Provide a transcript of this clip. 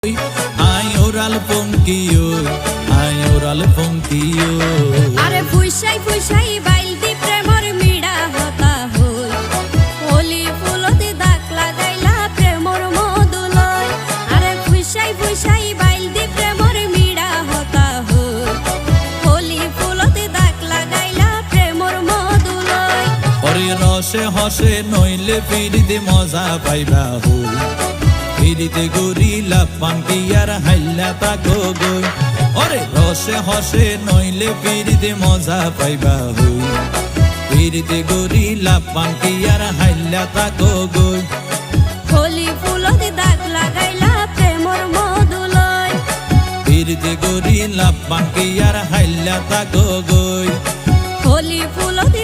Ay oral ponkiyo, ay oral ponkiyo. আরে ফুইসাই ফুইসাই বাইলদি প্রেমর মিড়া হতা হই হোলি ফুলতে দাগ লাগাইলা প্রেমর মধুলয় আরে ফুইসাই ফুইসাই বাইলদি প্রেমর মিড়া হতা হই হোলি ফুলতে দাগ লাগাইলা প্রেমর মধুলয় ওরে রসে হসে নইলে ফিরিতে মজা পাইবা হই ফিরিতে গরিলা পানকি আর হাইলা তাকো গই ওরে রসে হসে নইলে ফিরিতে মজা পাইবা হই ফিরিতে গরিলা পানকি আর হাইলা তাকো গই হোলি ফুলতে দাগ লাগাইলা প্রেমর মধুলয় ফিরিতে গরিলা পানকি আর হাইলা তাকো গই হোলি ফুলতে